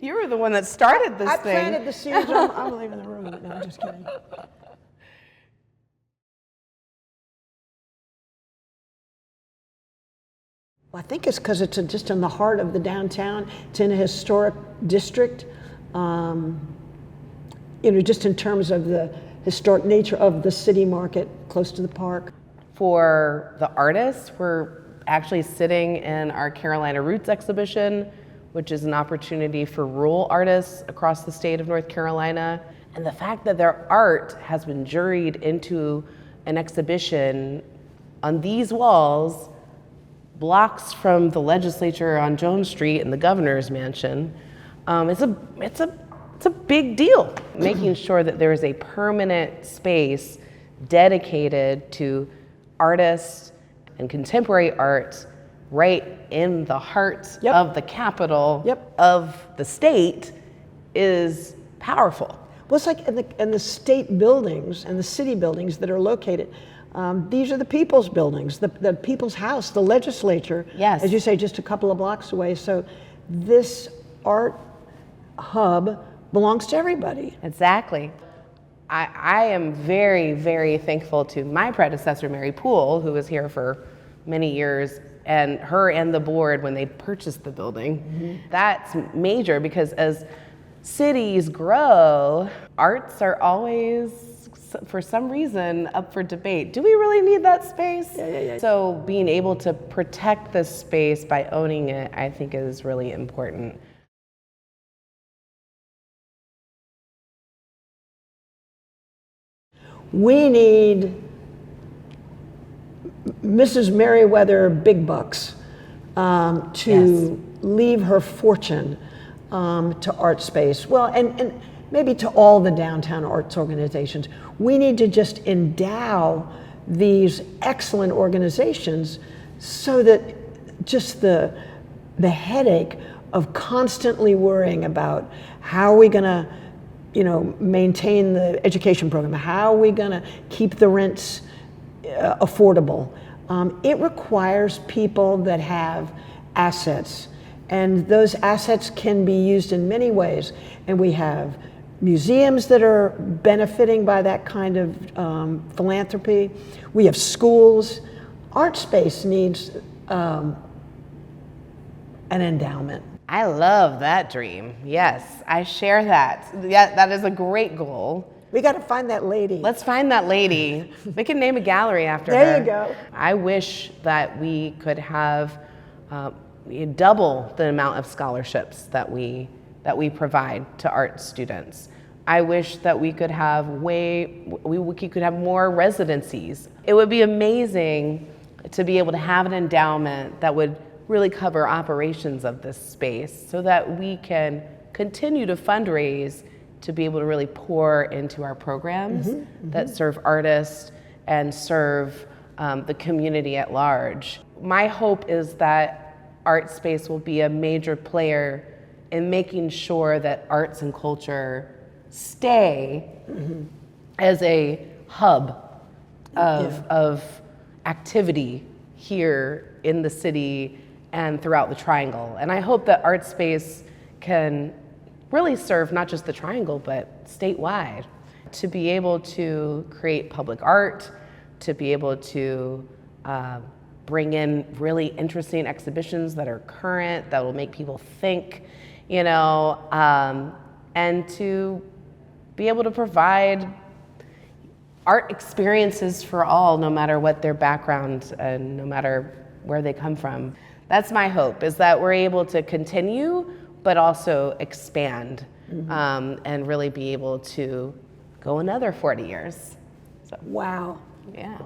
You were the one that started this thing. I planted the seeds. I'm leaving the room. No, I'm just kidding. Well, I think it's because it's just in the heart of the downtown. It's in a historic district. Just in terms of the historic nature of the city market close to the park. For the artists, we're actually sitting in our Carolina Roots exhibition, which is an opportunity for rural artists across the state of North Carolina. And the fact that their art has been juried into an exhibition on these walls, blocks from the legislature on Jones Street and the governor's mansion, it's a big deal. Making sure that there is a permanent space dedicated to artists and contemporary art right in the heart of the capital of the state is powerful. Well, it's like in the state buildings and the city buildings that are located. These are the people's buildings, the people's house, the legislature, as you say, just a couple of blocks away. So this art hub belongs to everybody. Exactly. I am very, very thankful to my predecessor, Mary Poole, who was here for many years, and her and the board when they purchased the building. Mm-hmm. That's major because as cities grow, arts are always, for some reason, up for debate. Do we really need that space? Yeah. So being able to protect this space by owning it, I think is really important. We need Mrs. Merriweather Big Bucks to leave her fortune to Artspace. Well, and maybe to all the downtown arts organizations. We need to just endow these excellent organizations so that just the headache of constantly worrying about how are we going to maintain the education program, how are we going to keep the rents affordable. It requires people that have assets, and those assets can be used in many ways. And we have museums that are benefiting by that kind of philanthropy. We have schools. Artspace needs an endowment. I love that dream. Yes, I share that. Yeah, that is a great goal. We got to find that lady. Let's find that lady. We can name a gallery after her. There you go. I wish that we could have double the amount of scholarships that we provide to art students. I wish that we could have more residencies. It would be amazing to be able to have an endowment that would really cover operations of this space so that we can continue to fundraise to be able to really pour into our programs that serve artists and serve the community at large. My hope is that Artspace will be a major player in making sure that arts and culture stay as a hub of activity here in the city and throughout the Triangle. And I hope that Artspace can really serve not just the Triangle, but statewide, to be able to create public art, to be able to bring in really interesting exhibitions that are current, that will make people think, and to be able to provide art experiences for all, no matter what their background and no matter where they come from. That's my hope, is that we're able to continue, but also expand and really be able to go another 40 years. So, wow. Yeah.